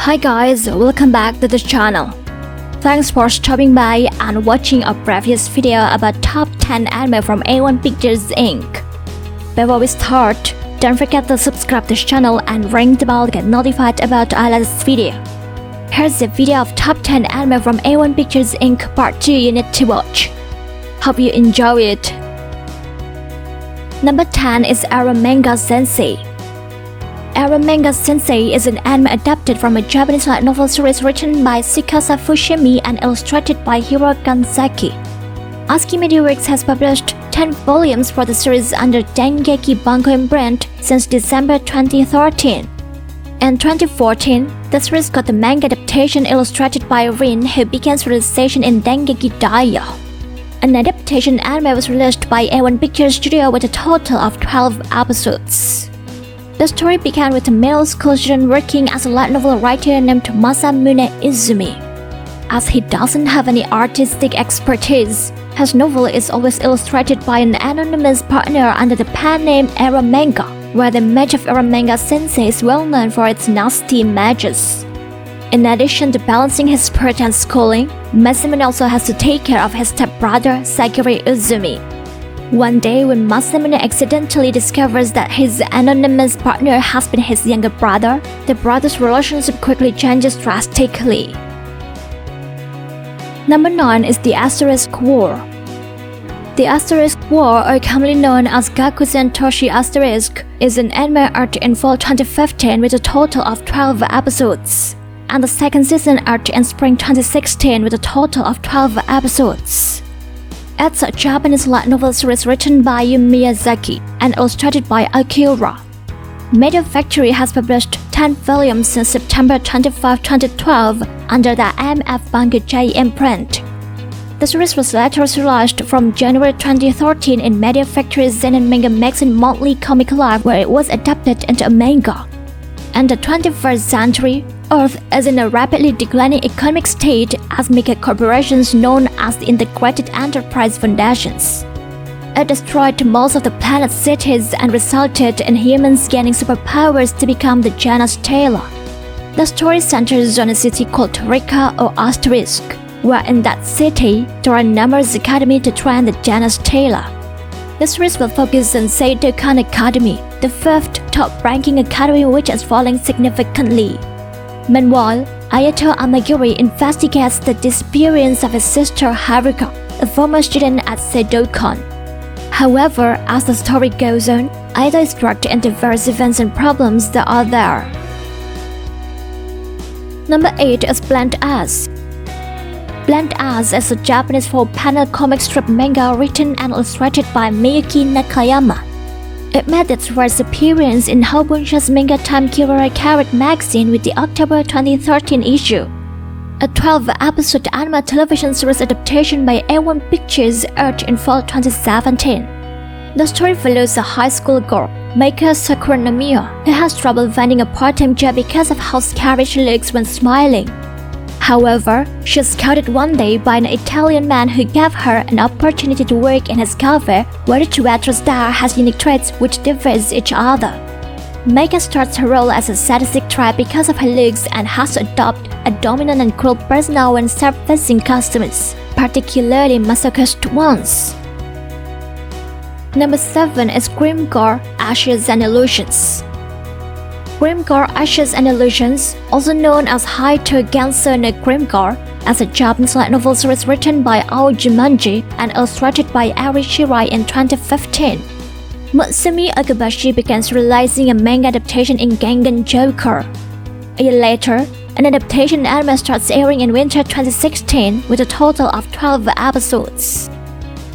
Hi guys, welcome back to the channel. Thanks for stopping by and watching our previous video about top 10 anime from A1 Pictures Inc. Before we start, don't forget to subscribe to the channel and ring the bell to get notified about our latest video. Here's the video of top 10 anime from A1 Pictures Inc. Part 2 you need to watch. Hope you enjoy it. Number 10 is Eromanga Sensei. Eromanga Sensei is an anime adapted from a Japanese light novel series written by Tsukasa Fushimi and illustrated by Hiro Kanzaki. ASCII Media Works has published 10 volumes for the series under Dengeki Banko imprint since December 2013. In 2014, the series got the manga adaptation illustrated by Rin, who begins realization in Dengeki Daioh. An adaptation anime was released by A1 Pictures Studio with a total of 12 episodes. The story began with a middle school student working as a light novel writer named Masamune Izumi. As he doesn't have any artistic expertise, his novel is always illustrated by an anonymous partner under the pen name Eromanga, where the image of Eromanga Sensei is well known for its nasty images. In addition to balancing his sport and schooling, Masamune also has to take care of his stepbrother Sagiri Uzumi. One day, when Masamune accidentally discovers that his anonymous partner has been his younger brother, the brothers' relationship quickly changes drastically. Number 9 is The Asterisk War. The Asterisk War, or commonly known as Gakusen Toshi Asterisk, is an anime aired in fall 2015 with a total of 12 episodes, and the second season aired in spring 2016 with a total of 12 episodes. It's a Japanese light novel series written by Yu Miyazaki and illustrated by Akira. Media Factory has published 10 volumes since September 25, 2012 under the MF Banko J imprint. The series was later serialized from January 2013 in Media Factory's Seinen Manga magazine Monthly Comic Life, where it was adapted into a manga. In the 21st century, Earth is in a rapidly declining economic state as mega corporations known as the Integrated Enterprise Foundations. It destroyed most of the planet's cities and resulted in humans gaining superpowers to become the Janus Tailor. The story centers on a city called Torika or Asterisk, where in that city there are numerous academies to train the Janus Tailor. The series will focus on Seitokan Academy, the 5th top-ranking academy which is falling significantly. Meanwhile, Ayato Amagiri investigates the disappearance of his sister Haruka, a former student at Seitokan. However, as the story goes on, Ayato is dragged into various events and problems that are there. Number 8 is Bland Ass. Bland Ass is a Japanese 4-panel comic strip manga written and illustrated by Miyuki Nakayama. It made its first appearance in Hobonsha's Manga Time Kirara Carrot magazine with the October 2013 issue. A 12-episode anime television series adaptation by A1 Pictures aired in fall 2017. The story follows a high school girl, Meika Sakuranamiya, who has trouble finding a part-time job because of how scary she looks when smiling. However, she is scouted one day by an Italian man who gave her an opportunity to work in his cafe, where each waitress there has unique traits which differs each other. Meika starts her role as a sadistic type because of her looks and has to adopt a dominant and cruel persona when servicing customers, particularly masochist ones. Number 7 is Grimgar, Ashes and Illusions. Grimgar Ashes and Illusions, also known as Haito Genso no Grimgar, is a Japanese light novel series written by Aoji Manji and illustrated by Ari Shirai in 2015. Mutsumi Okabashi begins realizing a manga adaptation in Gengan Joker. A year later, an adaptation anime starts airing in winter 2016 with a total of 12 episodes.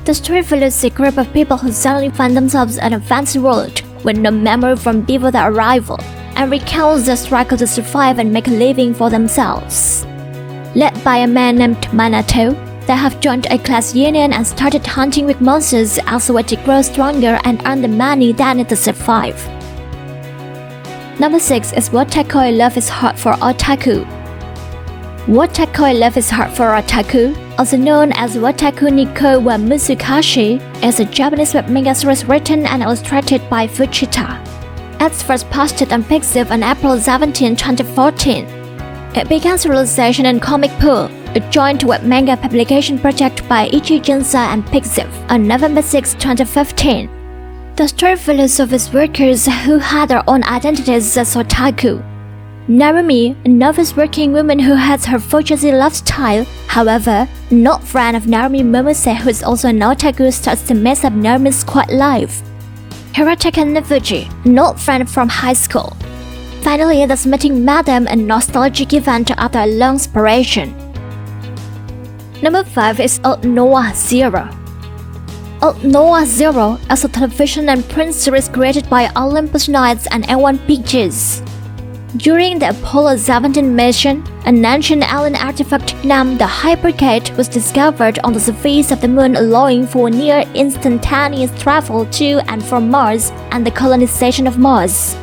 The story follows a group of people who suddenly find themselves in a fancy world with no memory from before their arrival, and recounts the struggle to survive and make a living for themselves. Led by a man named Manato, they have joined a class union and started hunting with monsters as a way to grow stronger and earn the money they need to survive. Number 6 is Wotakoi Love is Hard for Otaku. Wotakoi Love is Hard for Otaku, also known as Wataku Nikko wa Musukashi, is a Japanese web manga series written and illustrated by Fujita. It's first posted on Pixiv on April 17, 2014. It began serialization in Comic Pool, a joint web manga publication project by Ichi Jinsa and Pixiv, on November 6, 2015. The story follows office workers who had their own identities as otaku. Narumi, a novice working woman who has her fugazi lifestyle, however, not friend of Narumi Momose who is also an otaku, starts to mess up Narumi's quiet life. Hirataka Nefuji, an old friend from high school. Finally, thus meeting Madam, a nostalgic event after a long separation. Number 5 is Old Noah Zero. Old Noah Zero is a television and print series created by Olympus Knights and A1 Pictures. During the Apollo 17 mission, an ancient alien artifact named the Hypergate was discovered on the surface of the moon, allowing for near instantaneous travel to and from Mars and the colonization of Mars.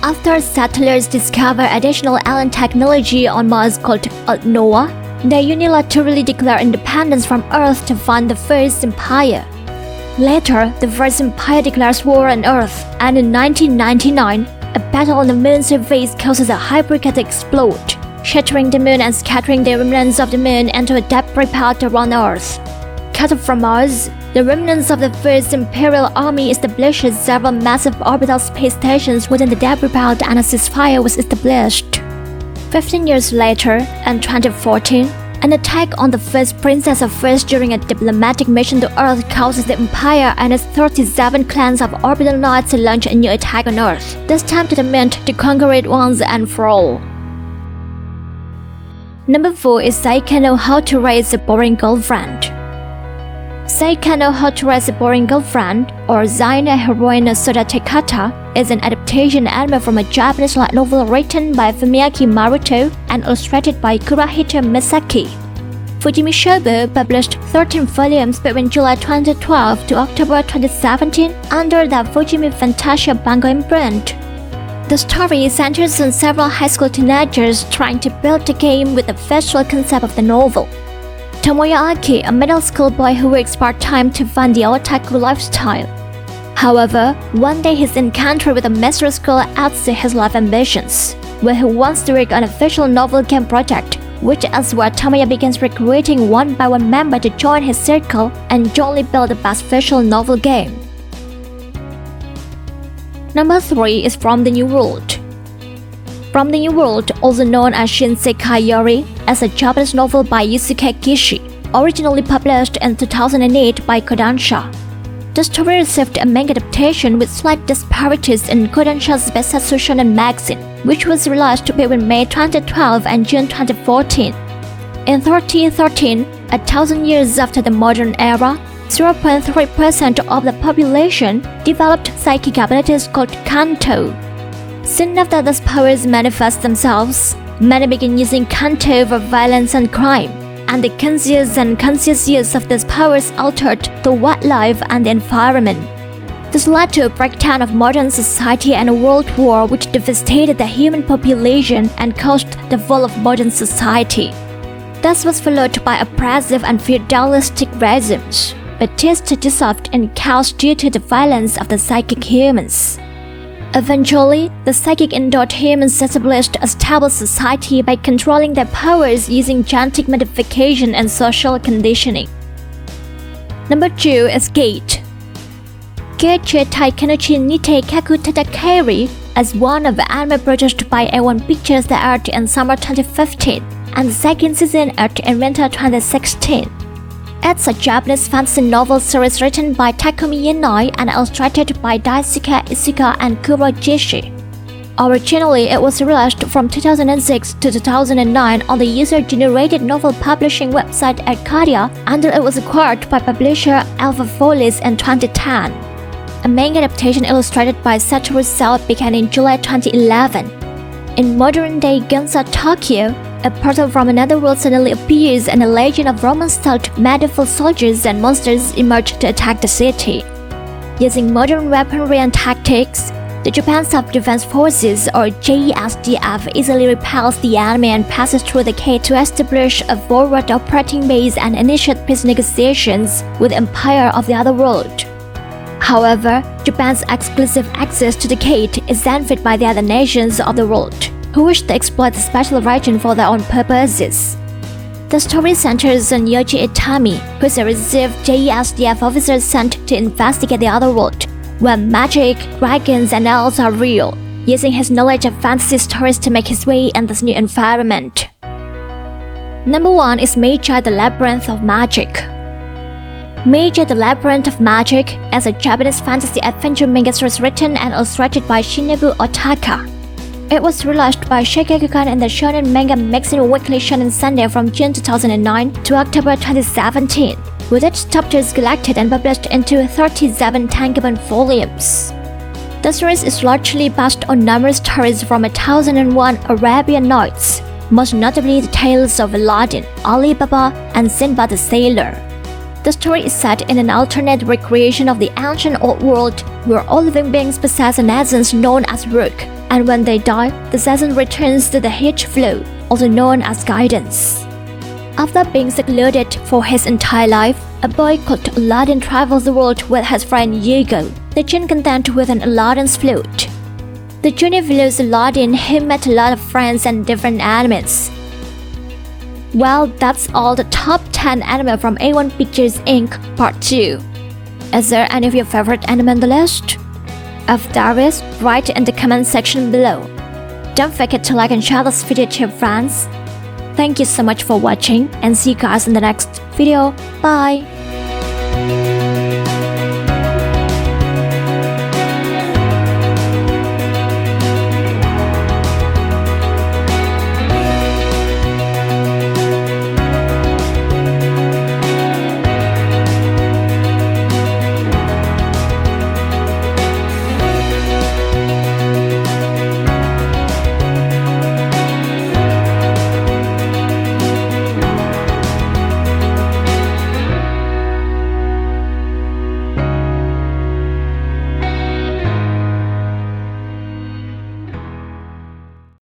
After settlers discover additional alien technology on Mars called Old Noah, they unilaterally declare independence from Earth to found the First Empire. Later, the First Empire declares war on Earth, and in 1999, a battle on the moon's surface causes a hypergate to explode, shattering the moon and scattering the remnants of the moon into a debris belt around Earth. Cut off from Mars, the remnants of the First Imperial Army established several massive orbital space stations within the debris belt, and a ceasefire was established. 15 years later, in 2014, an attack on the first Princess of Earth during a diplomatic mission to Earth causes the Empire and its 37 clans of orbital knights to launch a new attack on Earth, this time determined to conquer it once and for all. Number 4 is Saika no How to Raise a Boring Girlfriend. Saika no How to Raise a Boring Girlfriend, or Zai no Heroine no Sodatekata, is an adaptation anime from a Japanese light novel written by Fumiaki Maruto and illustrated by Kurahito Misaki. Fujimi Shobu published 13 volumes between July 2012 to October 2017 under the Fujimi Fantasia Bango imprint. The story centers on several high school teenagers trying to build a game with the visual concept of the novel. Tomoya Aki, a middle school boy who works part-time to fund the otaku lifestyle. However, one day his encounter with a mystery school adds to his life ambitions, where he wants to work on a visual novel game project, which is where Tomoya begins recruiting one by one member to join his circle and jointly build the best visual novel game. Number 3 is From the New World. From the New World, also known as Shinsekai Yori, is a Japanese novel by Yusuke Kishi, originally published in 2008 by Kodansha. The story received a manga adaptation with slight disparities in Kodansha's Besatsu Shonen magazine, which was released between May 2012 and June 2014. In 1313, 1,000 years after the modern era, 0.3% of the population developed psychic abilities called Kanto. Soon after these powers manifest themselves, many begin using Kanto for violence and crime, and the conscious and conscious use of these powers altered the wildlife and the environment. This led to a breakdown of modern society and a world war which devastated the human population and caused the fall of modern society. This was followed by oppressive and feudalistic regimes, but this dissolved in chaos due to the violence of the psychic humans. Eventually, the psychic endowed humans established a stable society by controlling their powers using genetic modification and social conditioning. Number 2 is Gate. Gate Taikenochi Nite Kaku Tatakeri is one of the anime produced by A1 Pictures that aired in summer 2015, and the second season aired in winter 2016. It's a Japanese fantasy novel series written by Takumi Yanai and illustrated by Daisuke Isuka and Kuro Jishi. Originally, it was released from 2006 to 2009 on the user-generated novel publishing website Arcadia until it was acquired by publisher Alpha Folies in 2010. A manga adaptation illustrated by Satoru Sao began in July 2011. In modern-day Gunsa Tokyo, a portal from another world suddenly appears and a legion of Roman-style medieval soldiers and monsters emerge to attack the city. Using modern weaponry and tactics, the Japan Self-Defense Forces, or JSDF, easily repels the enemy and passes through the gate to establish a forward operating base and initiate peace negotiations with the Empire of the Other World. However, Japan's exclusive access to the gate is envied by the other nations of the world, who wish to exploit the special region for their own purposes. The story centers on Yoji Itami, who is a reserve JESDF officer sent to investigate the other world, where magic, dragons, and elves are real, using his knowledge of fantasy stories to make his way in this new environment. Number 1 is Meiji the Labyrinth of Magic. Meiji the Labyrinth of Magic is a Japanese fantasy adventure manga series written and illustrated by Shinobu Otaka. It was released by Shigekukan in the Shonen Manga Magazine Weekly Shonen Sunday from June 2009 to October 2017, with its chapters collected and published into 37 tankobon volumes. The series is largely based on numerous stories from 1001 Arabian Nights, most notably the tales of Aladdin, Ali Baba, and Sinbad the Sailor. The story is set in an alternate recreation of the ancient old world where all living beings possess an essence known as Rook, and when they die, this essence returns to the H flow, also known as guidance. After being secluded for his entire life, a boy called Aladdin travels the world with his friend Hugo, the jinn content with an Aladdin's flute. The journey follows Aladdin, who met a lot of friends and different enemies. Well, that's all the top 10 anime from A1 Pictures Inc. Part 2. Is there any of your favorite anime on the list? If there is, write in the comment section below. Don't forget to like and share this video to your friends. Thank you so much for watching and see you guys in the next video. Bye!